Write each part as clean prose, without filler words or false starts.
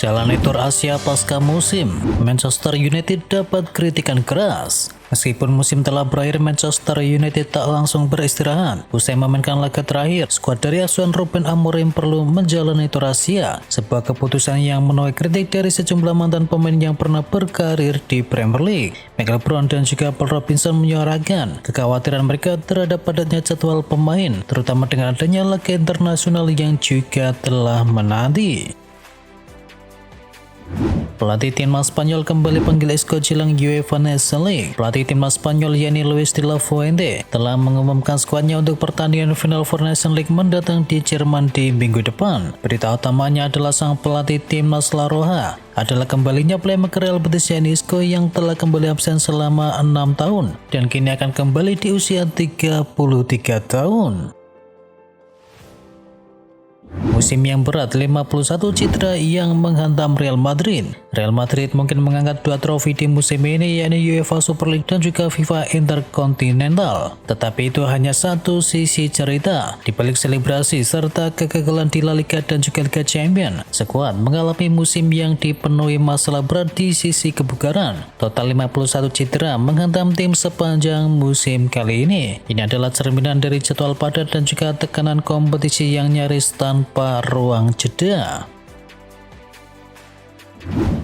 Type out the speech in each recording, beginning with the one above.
Jalani tur Asia pasca musim, Manchester United dapat kritikan keras. Meskipun musim telah berakhir, Manchester United tak langsung beristirahat. Usai memainkan laga terakhir, skuad dari asuhan Ruben Amorim perlu menjalani tur Asia, sebuah keputusan yang menuai kritik dari sejumlah mantan pemain yang pernah berkarir di Premier League. Michael Brown dan juga Paul Robinson menyuarakan kekhawatiran mereka terhadap padatnya jadwal pemain, terutama dengan adanya laga internasional yang juga telah menanti. Pelatih timnas Spanyol kembali panggil Esko jelang UEFA Nations League. Pelatih timnas Spanyol yakni Luis de la Fuente telah mengumumkan skuadnya untuk pertandingan final for Nations League mendatang di Jerman di minggu depan. Berita utamanya adalah sang pelatih timnas La Roja adalah kembalinya playmaker Real Betis yakni Isco yang telah kembali absen selama 6 tahun dan kini akan kembali di usia 33 tahun. Musim yang berat, 51 cedera yang menghantam Real Madrid. Real Madrid mungkin mengangkat 2 trofi di musim ini yakni UEFA Super League dan juga FIFA Intercontinental. Tetapi itu hanya satu sisi cerita. Di balik selebrasi serta kegagalan di La Liga dan juga Liga Champions, skuad mengalami musim yang dipenuhi masalah berat di sisi kebugaran. Total 51 cedera menghantam tim sepanjang musim kali ini. Ini adalah cerminan dari jadwal padat dan juga tekanan kompetisi yang nyaris tanpa ruang jeda.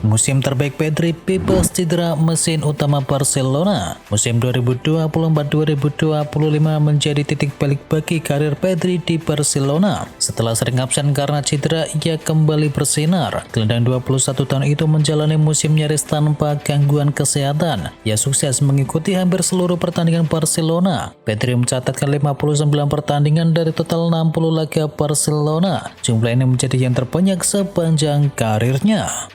Musim terbaik Pedri bebas cedera mesin utama Barcelona. Musim 2024-2025 menjadi titik balik bagi karir Pedri di Barcelona. Setelah sering absen karena cedera, ia kembali bersinar. Gelandang 21 tahun itu menjalani musim nyaris tanpa gangguan kesehatan. Ia sukses mengikuti hampir seluruh pertandingan Barcelona. Pedri mencatatkan 59 pertandingan dari total 60 laga Barcelona. Jumlah ini menjadi yang terbanyak sepanjang karirnya.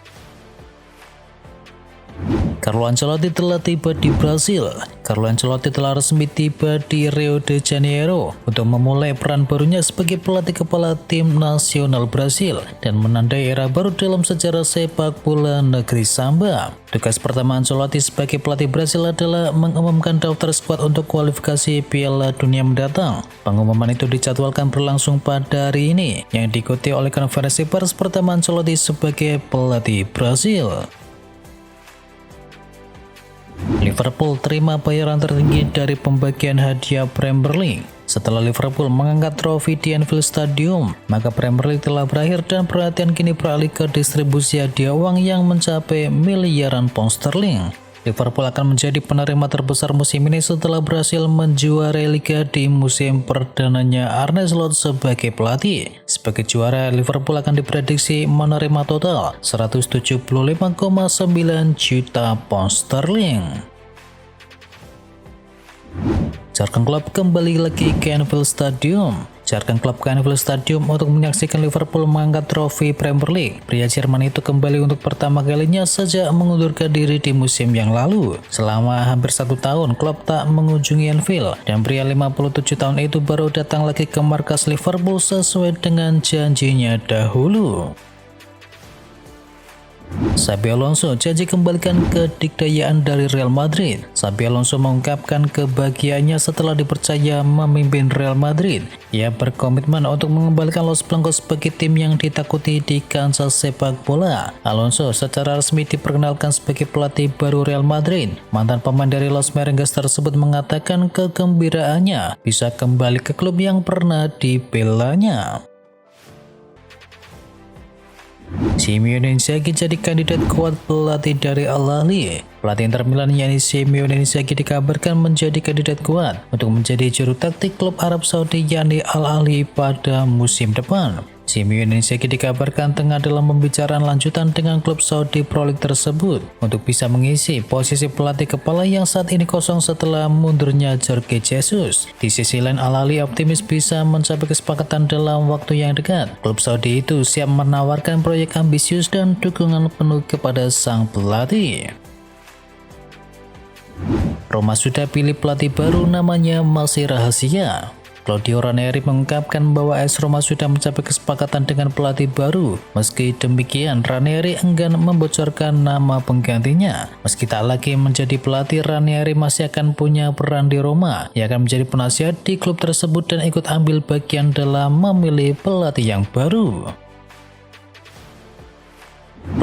Carlo Ancelotti telah tiba di Brasil. Carlo Ancelotti telah resmi tiba di Rio de Janeiro untuk memulai peran barunya sebagai pelatih kepala tim nasional Brasil dan menandai era baru dalam sejarah sepak bola negeri Samba. Tugas pertama Ancelotti sebagai pelatih Brasil adalah mengumumkan daftar skuad untuk kualifikasi Piala Dunia mendatang. Pengumuman itu dijadwalkan berlangsung pada hari ini, yang diikuti oleh konferensi pers pertama Ancelotti sebagai pelatih Brasil. Liverpool terima bayaran tertinggi dari pembagian hadiah Premier League. Setelah Liverpool mengangkat trofi di Anfield Stadium, maka Premier League telah berakhir dan perhatian kini beralih ke distribusi hadiah uang yang mencapai miliaran pound sterling. Liverpool akan menjadi penerima terbesar musim ini setelah berhasil menjuarai Liga di musim perdananya Arne Slot sebagai pelatih. Sebagai juara, Liverpool akan diprediksi menerima total 175,9 juta pound sterling. Jurgen Klopp kembali lagi ke Anfield Stadium. Jurgen Klopp ke Anfield Stadium untuk menyaksikan Liverpool mengangkat trofi Premier League. Pria Jerman itu kembali untuk pertama kalinya sejak mengundurkan diri di musim yang lalu. Selama hampir 1 tahun, Klopp tak mengunjungi Anfield dan pria 57 tahun itu baru datang lagi ke markas Liverpool sesuai dengan janjinya dahulu. Xabi Alonso janji kembalikan kedikdayaan dari Real Madrid. Xabi Alonso mengungkapkan kebahagiaannya setelah dipercaya memimpin Real Madrid. Ia berkomitmen untuk mengembalikan Los Blancos sebagai tim yang ditakuti di kancah sepak bola. Alonso secara resmi diperkenalkan sebagai pelatih baru Real Madrid. Mantan pemain dari Los Merengues tersebut mengatakan kegembiraannya bisa kembali ke klub yang pernah dibelanya. Simeone Inzaghi jadi kandidat kuat pelatih dari Al Ahly. Pelatih Inter Milan yakni Simeone Inzaghi dikabarkan menjadi kandidat kuat untuk menjadi juru taktik klub Arab Saudi yakni Al Ahly pada musim depan. Simeone Inzaghi dikabarkan tengah dalam pembicaraan lanjutan dengan klub Saudi Pro League tersebut untuk bisa mengisi posisi pelatih kepala yang saat ini kosong setelah mundurnya Jorge Jesus. Di sisi lain, Al Ahly optimis bisa mencapai kesepakatan dalam waktu yang dekat. Klub Saudi itu siap menawarkan proyek ambisius dan dukungan penuh kepada sang pelatih. Roma sudah pilih pelatih baru, namanya masih rahasia. Claudio Ranieri mengungkapkan bahwa AS Roma sudah mencapai kesepakatan dengan pelatih baru. Meski demikian, Ranieri enggan membocorkan nama penggantinya. Meski tak lagi menjadi pelatih, Ranieri masih akan punya peran di Roma. Ia akan menjadi penasihat di klub tersebut dan ikut ambil bagian dalam memilih pelatih yang baru.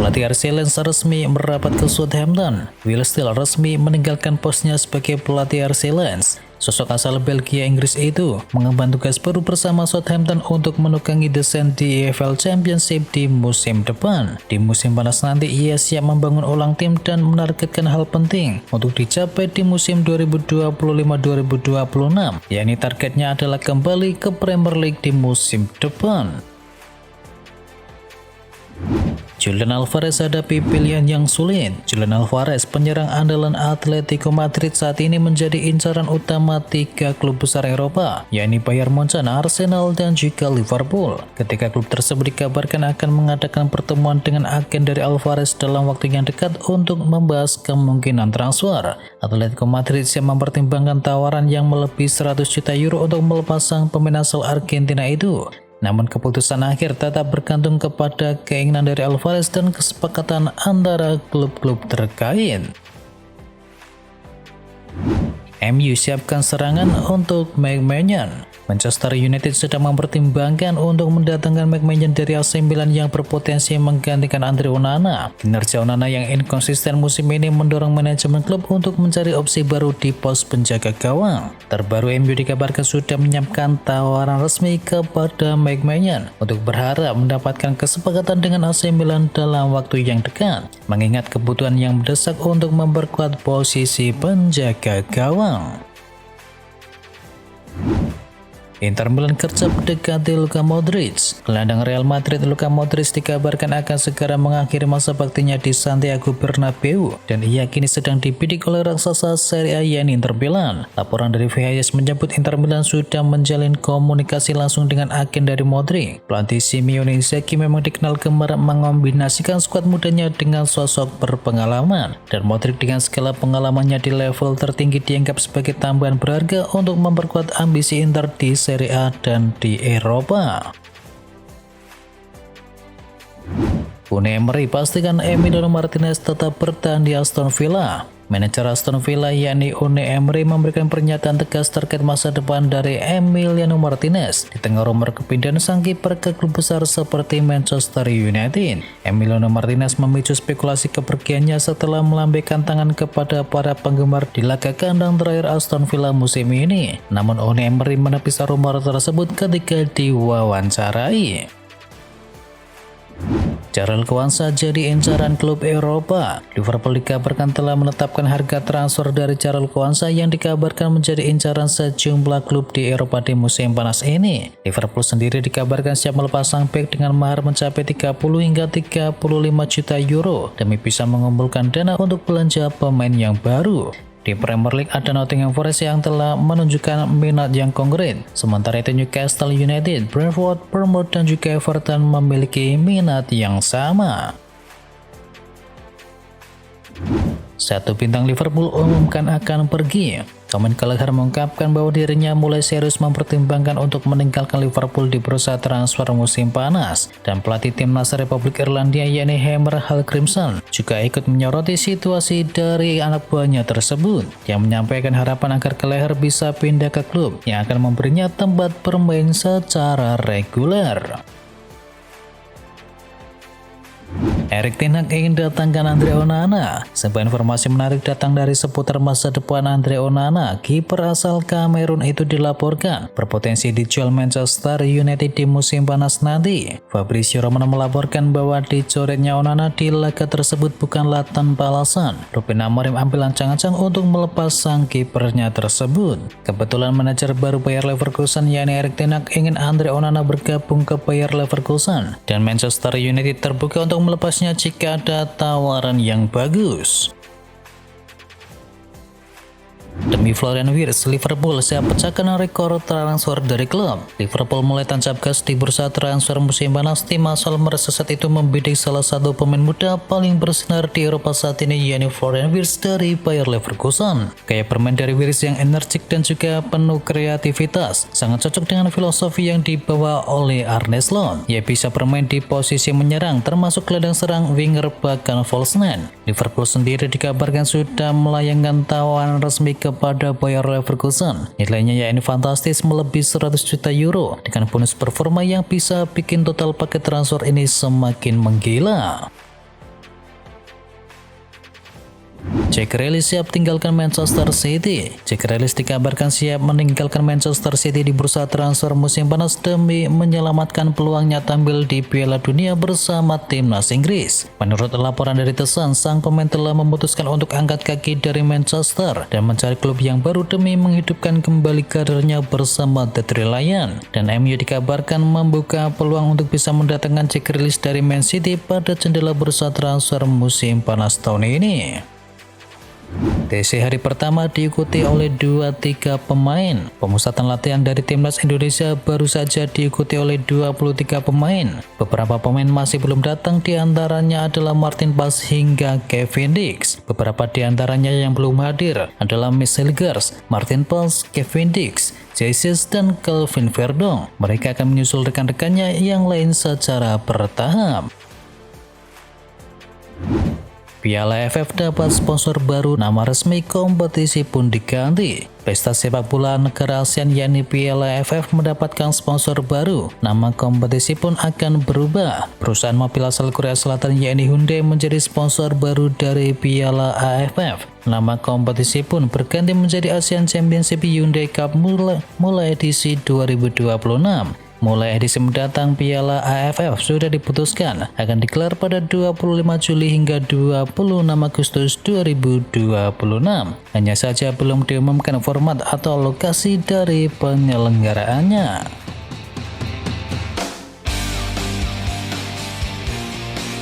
Pelatih RC Lens resmi merapat ke Southampton. Will Steele resmi meninggalkan posnya sebagai pelatih RC Lens. Sosok asal Belgia Inggris itu mengemban tugas baru bersama Southampton untuk menukangi desain di EFL Championship di musim depan. Di musim panas nanti ia siap membangun ulang tim dan menargetkan hal penting untuk dicapai di musim 2025-2026, yakni targetnya adalah kembali ke Premier League di musim depan. Julian Alvarez hadapi pilihan yang sulit. Julian Alvarez, penyerang andalan Atletico Madrid, saat ini menjadi incaran utama 3 klub besar Eropa, yakni Bayern Munchen, Arsenal, dan juga Liverpool. Ketika klub tersebut dikabarkan akan mengadakan pertemuan dengan agen dari Alvarez dalam waktu yang dekat untuk membahas kemungkinan transfer. Atletico Madrid siap mempertimbangkan tawaran yang melebihi 100 juta euro untuk melepas sang pemain asal Argentina itu. Namun keputusan akhir tetap bergantung kepada keinginan dari Alvarez dan kesepakatan antara klub-klub terkait. MU siapkan serangan untuk McMahon. Manchester United sedang mempertimbangkan untuk mendatangkan McMahon dari AC Milan yang berpotensi menggantikan Andre Onana. Kinerja Onana yang inkonsisten musim ini mendorong manajemen klub untuk mencari opsi baru di pos penjaga gawang. Terbaru, MU dikabarkan sudah menyiapkan tawaran resmi kepada McMahon untuk berharap mendapatkan kesepakatan dengan AC Milan dalam waktu yang dekat, mengingat kebutuhan yang mendesak untuk memperkuat posisi penjaga gawang. Inter Milan kerap mendekati Luka Modric. Gelandang Real Madrid Luka Modric dikabarkan akan segera mengakhiri masa baktinya di Santiago Bernabeu dan ia kini sedang dibidik oleh raksasa Serie A yakni Inter Milan. Laporan dari VHS menyebut Inter Milan sudah menjalin komunikasi langsung dengan agen dari Modric. Pelatih Simeone Inzaghi memang dikenal gemar mengombinasikan skuad mudanya dengan sosok berpengalaman, dan Modric dengan segala pengalamannya di level tertinggi dianggap sebagai tambahan berharga untuk memperkuat ambisi Inter di Serie A dan di Eropa. Unai Emery pastikan Emiliano Martinez tetap bertahan di Aston Villa. Manajer Aston Villa yakni Unai Emery memberikan pernyataan tegas terkait masa depan dari Emiliano Martinez di tengah rumor kepindahan sang kiper ke klub besar seperti Manchester United. Emiliano Martinez memicu spekulasi kepergiannya setelah melambaikan tangan kepada para penggemar di laga kandang terakhir Aston Villa musim ini. Namun Unai Emery menepis rumor tersebut ketika diwawancarai. Jarell Quansah jadi incaran klub Eropa. Liverpool dikabarkan telah menetapkan harga transfer dari Jarell Quansah yang dikabarkan menjadi incaran sejumlah klub di Eropa di musim panas ini. Liverpool sendiri dikabarkan siap melepas sang bek dengan mahar mencapai 30 hingga 35 juta euro demi bisa mengumpulkan dana untuk belanja pemain yang baru. Di Premier League ada Nottingham Forest yang telah menunjukkan minat yang konkret. Sementara itu Newcastle United, Brentford, Bournemouth, dan juga Everton memiliki minat yang sama. Satu bintang Liverpool umumkan akan pergi. Cameron Gallagher mengungkapkan bahwa dirinya mulai serius mempertimbangkan untuk meninggalkan Liverpool di bursa transfer musim panas, dan pelatih timnas Republik Irlandia yakni Heimir Hallgrímsson juga ikut menyoroti situasi dari anak buahnya tersebut, yang menyampaikan harapan agar Gallagher bisa pindah ke klub yang akan memberinya tempat bermain secara reguler. Erik ten Hag ingin datangkan Andre Onana. Sebuah informasi menarik datang dari seputar masa depan Andre Onana. Kiper asal Kamerun itu dilaporkan berpotensi dijual Manchester United di musim panas nanti. Fabrizio Romano melaporkan bahwa dicoretnya Onana di laga tersebut bukanlah tanpa alasan. Ruben Amorim ambil ancang-ancang untuk melepas sang kipernya tersebut. Kebetulan manajer baru Bayer Leverkusen yakni Erik ten Hag ingin Andre Onana bergabung ke Bayer Leverkusen, dan Manchester United terbuka untuk melepasnya jika ada tawaran yang bagus. Demi Florian Wirtz, Liverpool siap pecahkan rekor transfer dari klub. Liverpool mulai tancap gas di bursa transfer musim panas. Tim asal Merseyside itu membidik salah satu pemain muda paling bersinar di Eropa saat ini, yakni Florian Wirtz dari Bayer Leverkusen. Gaya bermain dari Wirtz yang energik dan juga penuh kreativitas sangat cocok dengan filosofi yang dibawa oleh Arne Slot. Ia bisa bermain di posisi menyerang, termasuk gelandang serang, winger, bahkan false nine. Liverpool sendiri dikabarkan sudah melayangkan tawaran resmi kepada Bayer Leverkusen. Nilainya yakni fantastis, melebihi 100 juta euro dengan bonus performa yang bisa bikin total paket transfer ini semakin menggila. Jack Grealish siap tinggalkan Manchester City. Jack Grealish dikabarkan siap meninggalkan Manchester City di bursa transfer musim panas demi menyelamatkan peluangnya tampil di Piala Dunia bersama timnas Inggris. Menurut laporan dari The Sun, sang pemain telah memutuskan untuk angkat kaki dari Manchester dan mencari klub yang baru demi menghidupkan kembali karirnya bersama The Three Lions. Dan MU dikabarkan membuka peluang untuk bisa mendatangkan Jack Grealish dari Man City pada jendela bursa transfer musim panas tahun ini. TC hari pertama diikuti oleh 2-3 pemain. Pemusatan latihan dari timnas Indonesia baru saja diikuti oleh 23 pemain. Beberapa pemain masih belum datang, diantaranya adalah Martin Paes hingga Kevin Dix. Beberapa diantaranya yang belum hadir adalah Michel Gers, Martin Paes, Kevin Dix, Jesus, dan Kelvin Verdong. Mereka akan menyusul rekan-rekannya yang lain secara bertahap. Piala AFF dapat sponsor baru, nama resmi kompetisi pun diganti. Pesta sepak bola negara ASEAN yakni Piala AFF mendapatkan sponsor baru. Nama kompetisi pun akan berubah. Perusahaan mobil asal Korea Selatan yakni Hyundai menjadi sponsor baru dari Piala AFF. Nama kompetisi pun berganti menjadi ASEAN Championship Hyundai Cup mulai edisi 2026. Mulai edisi mendatang, Piala AFF sudah diputuskan akan digelar pada 25 Juli hingga 26 Agustus 2026. Hanya saja belum diumumkan format atau lokasi dari penyelenggaraannya.